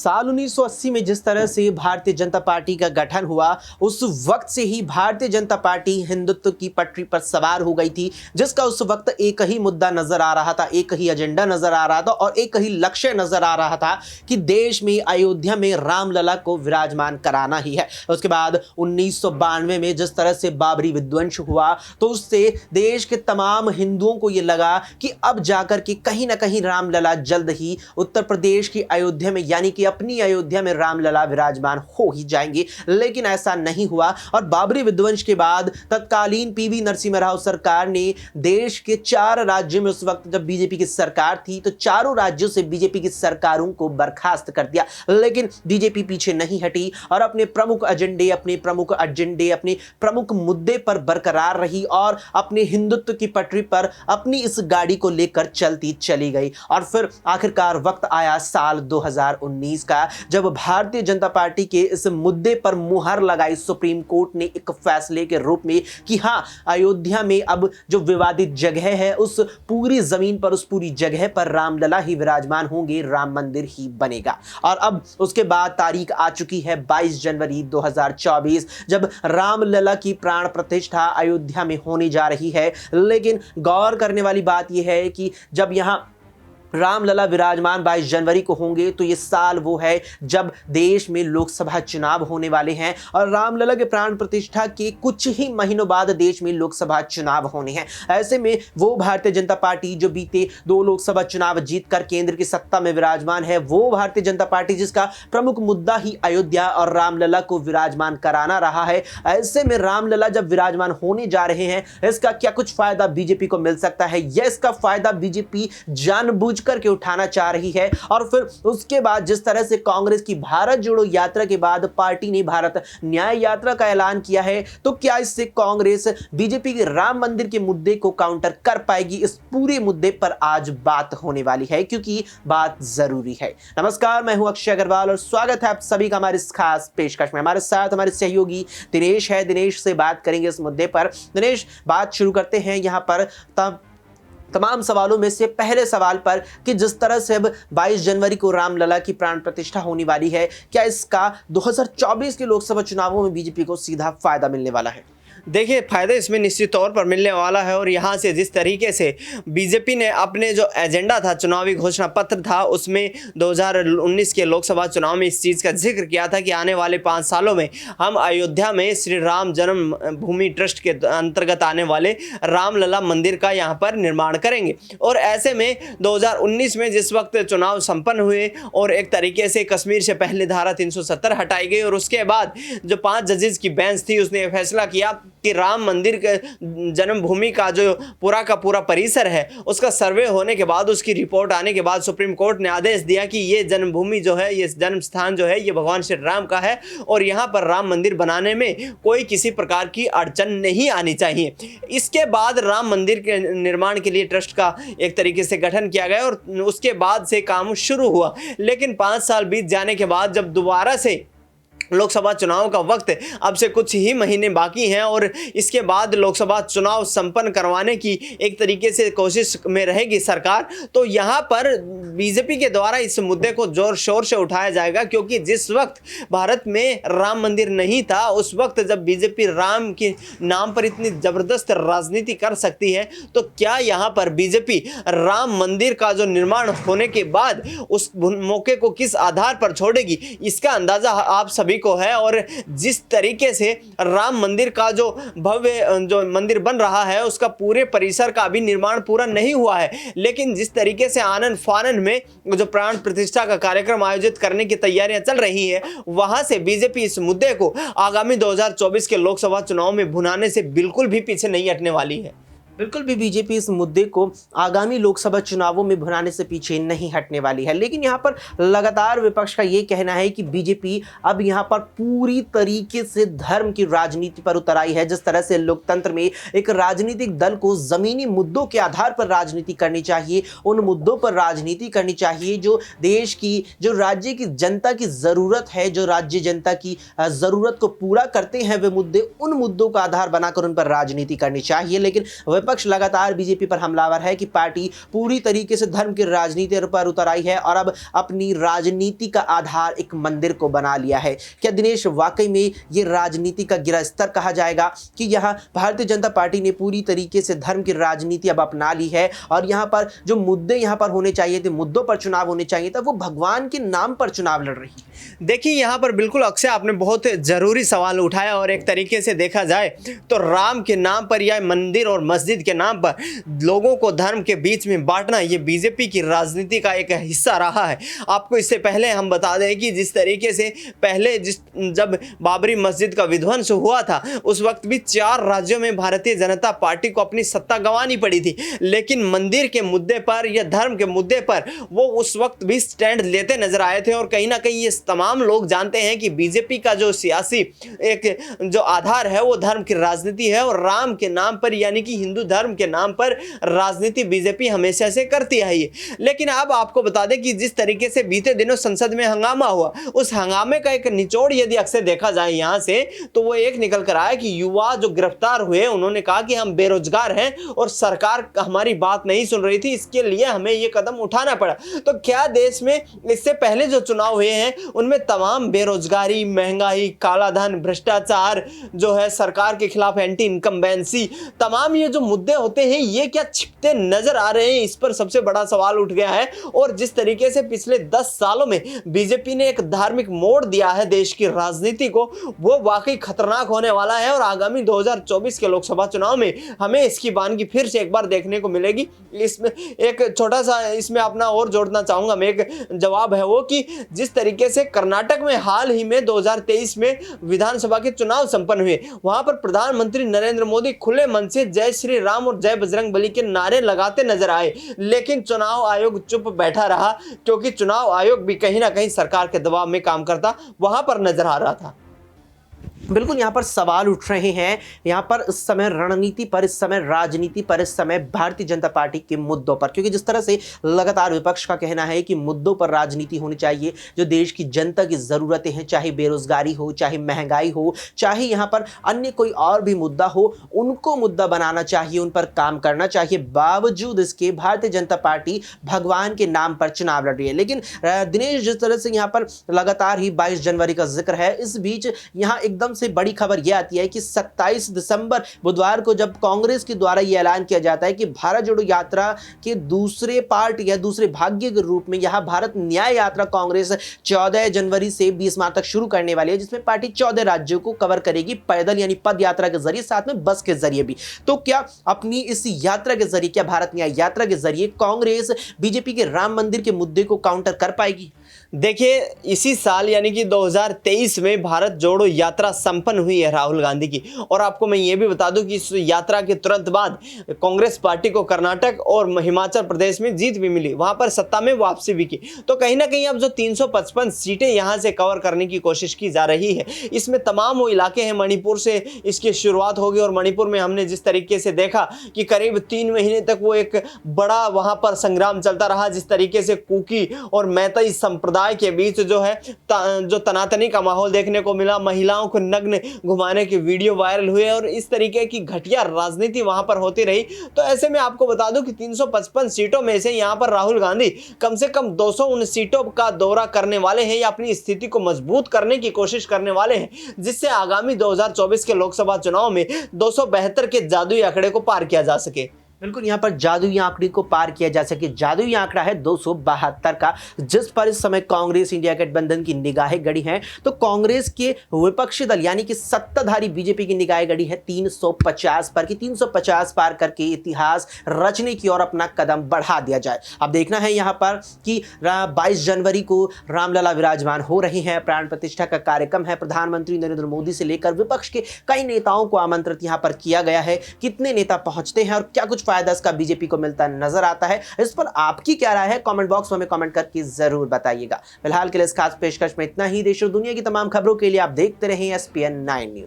साल 1980 में जिस तरह से भारतीय जनता पार्टी का गठन हुआ, उस वक्त से ही भारतीय जनता पार्टी हिंदुत्व की पटरी पर सवार हो गई थी, जिसका उस वक्त एक ही मुद्दा नजर आ रहा था, एक ही एजेंडा नजर आ रहा था और एक ही लक्ष्य नजर आ रहा था कि देश में अयोध्या में रामलला को विराजमान कराना ही है। उसके बाद 1992 में जिस तरह से बाबरी विध्वंस हुआ, तो उससे देश के तमाम हिंदुओं को यह लगा कि अब जाकर के कहीं ना कहीं रामलला जल्द ही उत्तर प्रदेश की अयोध्या में यानी कि अपनी अयोध्या में रामलला विराजमान हो ही जाएंगे। लेकिन ऐसा नहीं हुआ और बाबरी विध्वंस के बाद तत्कालीन पीवी नरसिम्हा राव सरकार ने देश के 4 राज्यों में, उस वक्त जब बीजेपी की सरकार थी, तो चारों राज्यों से बीजेपी की सरकारों को बर्खास्त कर दिया। लेकिन बीजेपी पीछे नहीं हटी और अपने प्रमुख मुद्दे पर बरकरार रही और अपने हिंदुत्व की पटरी पर अपनी इस गाड़ी को लेकर चलती चली गई। और फिर आखिरकार वक्त आया साल 2019 का, जब भारतीय जनता पार्टी के इस मुद्दे पर मुहर लगाई सुप्रीम कोर्ट ने एक फैसले के रूप में कि हां, अयोध्या में अब जो विवादित जगह है, उस पूरी जमीन पर, उस पूरी जगह पर रामलला ही विराजमान होंगे, राम मंदिर ही बनेगा। और अब उसके बाद तारीख आ चुकी है 22 जनवरी 2024, जब रामलला की प्राण प्रतिष्ठा अयोध्या में होने जा रही है। लेकिन गौर करने वाली बात यह है कि जब यहां रामलला विराजमान 22 जनवरी को होंगे, तो ये साल वो है जब देश में लोकसभा चुनाव होने वाले हैं और रामलला के प्राण प्रतिष्ठा के कुछ ही महीनों बाद देश में लोकसभा चुनाव होने हैं। ऐसे में वो भारतीय जनता पार्टी जो बीते 2 लोकसभा चुनाव जीतकर केंद्र की सत्ता में विराजमान है, वो भारतीय जनता पार्टी जिसका प्रमुख मुद्दा ही अयोध्या और रामलला को विराजमान कराना रहा है, ऐसे में रामलला जब विराजमान होने जा रहे हैं, इसका क्या कुछ फायदा बीजेपी को मिल सकता है? यह इसका फायदा बीजेपी जानबूझ करके उठाना चाह रही है। और फिर उसके बाद जिस तरह से कांग्रेस की भारत जोड़ो यात्रा के बाद पार्टी ने भारत न्याय यात्रा का ऐलान किया है, तो क्या इससे कांग्रेस बीजेपी के राम मंदिर के मुद्दे को काउंटर कर पाएगी? इस पूरे मुद्दे पर आज बात होने वाली है, क्योंकि बात जरूरी है। नमस्कार, मैं हूं अक्षय अग्रवाल और स्वागत है आप सभी का हमारे इस खास पेशकश में। हमारे साथ हमारे सहयोगी दिनेश है। दिनेश से बात करेंगे इस मुद्दे पर। दिनेश, बात शुरू करते हैं यहां पर तमाम सवालों में से पहले सवाल पर कि जिस तरह से अब 22 जनवरी को रामलला की प्राण प्रतिष्ठा होने वाली है, क्या इसका 2024 के लोकसभा चुनावों में बीजेपी को सीधा फायदा मिलने वाला है? देखिए, फ़ायदा इसमें निश्चित तौर पर मिलने वाला है और यहाँ से जिस तरीके से बीजेपी ने अपने जो एजेंडा था, चुनावी घोषणा पत्र था, उसमें 2019 के लोकसभा चुनाव में इस चीज़ का जिक्र किया था कि आने वाले 5 सालों में हम अयोध्या में श्री राम जन्मभूमि ट्रस्ट के अंतर्गत आने वाले रामलला मंदिर का यहाँ पर निर्माण करेंगे। और ऐसे में 2019 में जिस वक्त चुनाव संपन्न हुए और एक तरीके से कश्मीर से पहले धारा 370 हटाई गई और उसके बाद जो 5 जजेस की बेंच थी, उसने फैसला किया कि राम मंदिर के जन्मभूमि का जो पूरा का पूरा परिसर है, उसका सर्वे होने के बाद, उसकी रिपोर्ट आने के बाद सुप्रीम कोर्ट ने आदेश दिया कि ये जन्मभूमि जो है, ये जन्म स्थान जो है, ये भगवान श्री राम का है और यहाँ पर राम मंदिर बनाने में कोई किसी प्रकार की अड़चन नहीं आनी चाहिए। इसके बाद राम मंदिर के निर्माण के लिए ट्रस्ट का एक तरीके से गठन किया गया और उसके बाद से काम शुरू हुआ। लेकिन 5 साल बीत जाने के बाद जब दोबारा से लोकसभा चुनाव का वक्त अब से कुछ ही महीने बाकी हैं और इसके बाद लोकसभा चुनाव संपन्न करवाने की एक तरीके से कोशिश में रहेगी सरकार, तो यहाँ पर बीजेपी के द्वारा इस मुद्दे को जोर शोर से उठाया जाएगा। क्योंकि जिस वक्त भारत में राम मंदिर नहीं था, उस वक्त जब बीजेपी राम के नाम पर इतनी ज़बरदस्त राजनीति कर सकती है, तो क्या यहाँ पर बीजेपी राम मंदिर का जो निर्माण होने के बाद उस मौके को किस आधार पर छोड़ेगी, इसका अंदाज़ा आप सभी को है। और जिस तरीके से राम मंदिर का जो भव्य जो मंदिर बन रहा है, उसका पूरे परिसर का अभी निर्माण पूरा नहीं हुआ है, लेकिन जिस तरीके से आनन फानन में जो प्राण प्रतिष्ठा का कार्यक्रम आयोजित करने की तैयारियां चल रही है, वहां से बीजेपी इस मुद्दे को आगामी 2024 के लोकसभा चुनाव में भुनाने से बिल्कुल भी पीछे नहीं हटने वाली है। बिल्कुल भी बीजेपी इस मुद्दे को आगामी लोकसभा चुनावों में भुनाने से पीछे नहीं हटने वाली है। लेकिन यहाँ पर लगातार विपक्ष का ये कहना है कि बीजेपी अब यहाँ पर पूरी तरीके से धर्म की राजनीति पर उतर आई है। जिस तरह से लोकतंत्र में एक राजनीतिक दल को जमीनी मुद्दों के आधार पर राजनीति करनी चाहिए, उन मुद्दों पर राजनीति करनी चाहिए जो देश की, जो राज्य की जनता की ज़रूरत है, जो राज्य जनता की ज़रूरत को पूरा करते हैं वे मुद्दे, उन मुद्दों का आधार बनाकर उन पर राजनीति करनी चाहिए। लेकिन विपक्ष लगातार बीजेपी पर हमलावर है कि पार्टी पूरी तरीके से धर्म की राजनीति पर उतर आई है और अब अपनी राजनीति का आधार एक मंदिर को बना लिया है। क्या दिनेश वाकई में ये राजनीति का गिरा स्तर कहा जाएगा कि यहाँ भारतीय जनता पार्टी ने पूरी तरीके से धर्म की राजनीति अब अपना ली है और यहाँ पर जो मुद्दे यहाँ पर होने चाहिए थे, मुद्दों पर चुनाव होने चाहिए था, वो भगवान के नाम पर चुनाव लड़ रही है? देखिए, यहाँ पर बिल्कुल अक्षय आपने बहुत जरूरी सवाल उठाया और एक तरीके से देखा जाए तो राम के नाम पर या मंदिर और मस्जिद के नाम पर लोगों को धर्म के बीच में बांटना ये बीजेपी की राजनीति का एक हिस्सा रहा है। आपको इससे पहले हम बता दें कि जिस तरीके से पहले जब बाबरी मस्जिद का विध्वंस हुआ था उस वक्त भी 4 राज्यों में भारतीय जनता पार्टी को अपनी सत्ता गंवानी पड़ी थी, लेकिन मंदिर के मुद्दे पर या धर्म के मुद्दे पर वो उस वक्त भी स्टैंड लेते नजर आए थे। और कहीं ना कहीं ये तमाम लोग जानते हैं कि बीजेपी का जो सियासी एक जो आधार है वो धर्म की राजनीति है और राम के नाम पर यानी कि हिंदू धर्म के नाम पर राजनीति बीजेपी हमेशा से करती आई है। लेकिन अब आपको बता दें कि जिस तरीके से बीते दिनों संसद में हंगामा हुआ, उस हंगामे का एक निचोड़ यदि अक्सर देखा जाए यहां से तो वो एक निकल कर आया कि युवा जो गिरफ्तार हुए उन्होंने कहा कि हम बेरोजगार हैं और सरकार हमारी बात नहीं सुन रही थी, इसके लिए हमें ये कदम उठाना पड़ा। तो क्या देश में इससे पहले जो चुनाव हुए हैं उनमें तमाम बेरोजगारी, महंगाई, काला धन, भ्रष्टाचार जो है, सरकार के खिलाफ एंटी इनकम्बेंसी, तमाम ये जो मुद्दे होते हैं ये क्या छिपते नजर आ रहे हैं, इस पर सबसे बड़ा सवाल उठ गया है। और जिस तरीके से पिछले 10 सालों में बीजेपी ने एक धार्मिक मोड़ दिया है देश की राजनीति को, वो वाकई खतरनाक होने वाला है और आगामी 2024 के लोकसभा चुनाव में हमें इसकी बानगी फिर से एक बार देखने को मिलेगी। इसमें एक छोटा सा इसमें अपना और जोड़ना चाहूंगा मैं, एक जवाब है वो कि जिस तरीके से कर्नाटक में हाल ही में 2023 में विधानसभा के चुनाव संपन्न हुए, वहां पर प्रधानमंत्री नरेंद्र मोदी खुले मन से जय श्री राम और जय बजरंग बली के नारे लगाते नजर आए, लेकिन चुनाव आयोग चुप बैठा रहा क्योंकि चुनाव आयोग भी कहीं ना कहीं सरकार के दबाव में काम करता वहां पर नजर आ रहा था। बिल्कुल यहाँ पर सवाल उठ रहे हैं, यहाँ पर इस समय रणनीति पर, इस समय राजनीति पर, इस समय भारतीय जनता पार्टी के मुद्दों पर, क्योंकि जिस तरह से लगातार विपक्ष का कहना है कि मुद्दों पर राजनीति होनी चाहिए, जो देश की जनता की ज़रूरतें हैं, चाहे बेरोजगारी हो, चाहे महंगाई हो, चाहे यहाँ पर अन्य कोई और भी मुद्दा हो, उनको मुद्दा बनाना चाहिए, उन पर काम करना चाहिए। बावजूद इसके भारतीय जनता पार्टी भगवान के नाम पर चुनाव लड़ रही है। लेकिन दिनेश, जिस तरह से यहाँ पर लगातार ही 22 जनवरी का जिक्र है, इस बीच यहाँ एकदम से बड़ी खबर यह आती है कि 27 दिसंबर बुधवार को जब कांग्रेस के द्वारा यह ऐलान किया जाता है कि भारत जोड़ो यात्रा के दूसरे पार्ट या दूसरे भाग्य के रूप में यहां भारत न्याय यात्रा कांग्रेस 14 जनवरी से 20 मार्च तक शुरू करने वाली है, जिसमें पार्टी 14 राज्यों को कवर करेगी पैदल यानी पद यात्रा के जरिए, साथ में बस के जरिए भी। तो क्या अपनी इस यात्रा के जरिए, क्या भारत न्याय यात्रा के जरिए कांग्रेस बीजेपी के राम मंदिर के मुद्दे को काउंटर कर पाएगी? देखिए, इसी साल यानी कि 2023 में भारत जोड़ो यात्रा संपन्न हुई है राहुल गांधी की। और आपको मैं ये भी बता दूं कि इस यात्रा के तुरंत बाद कांग्रेस पार्टी को कर्नाटक और हिमाचल प्रदेश में जीत भी मिली, वहां पर सत्ता में वापसी भी की। तो कहीं ना कहीं अब जो 355 सीटें यहां से कवर करने की कोशिश की जा रही है, इसमें तमाम वो इलाके हैं, मणिपुर से इसकी शुरुआत होगी और मणिपुर में हमने जिस तरीके से देखा कि करीब 3 महीने तक वो एक बड़ा वहां पर संग्राम चलता रहा, जिस तरीके से कुकी और मैतई संप्रदाय के बीच जो है जो तनातनी का माहौल देखने को मिला, महिलाओं को नग्न घुमाने के वीडियो वायरल हुए और इस तरीके की घटिया राजनीति वहां पर होती रही। तो ऐसे में आपको बता दूं कि 355 सीटों में से यहां पर राहुल गांधी कम से कम 200 उन सीटों का दौरा करने वाले हैं या अपनी स्थिति को मजबूत करने की कोशिश करने वाले हैं, जिससे आगामी 2024 के लोकसभा चुनाव में 272 के जादुई आंकड़े को पार किया जा सके। बिल्कुल, यहाँ पर जादुई आंकड़े को पार किया जा सके। जादुई आंकड़ा है 272 का, जिस पर इस समय कांग्रेस इंडिया गठबंधन की निगाहें गड़ी हैं। तो कांग्रेस के विपक्षी दल यानी कि सत्ताधारी बीजेपी की निगाहें गड़ी है 350 पर, कि 350 पार करके इतिहास रचने की ओर अपना कदम बढ़ा दिया जाए। अब देखना है यहाँ पर कि 22 जनवरी को रामलला विराजमान हो रहे हैं, प्राण प्रतिष्ठा का कार्यक्रम है, प्रधानमंत्री नरेंद्र मोदी से लेकर विपक्ष के कई नेताओं को आमंत्रित यहाँ पर किया गया है। कितने नेता पहुंचते हैं और क्या कुछ फायदा इसका बीजेपी को मिलता नजर आता है, इस पर आपकी क्या राय है, कमेंट बॉक्स में हमें कमेंट करके जरूर बताइएगा। फिलहाल के लिए इस खास पेशकश में इतना ही। देश और दुनिया की तमाम खबरों के लिए आप देखते रहें SPN 9 न्यूज।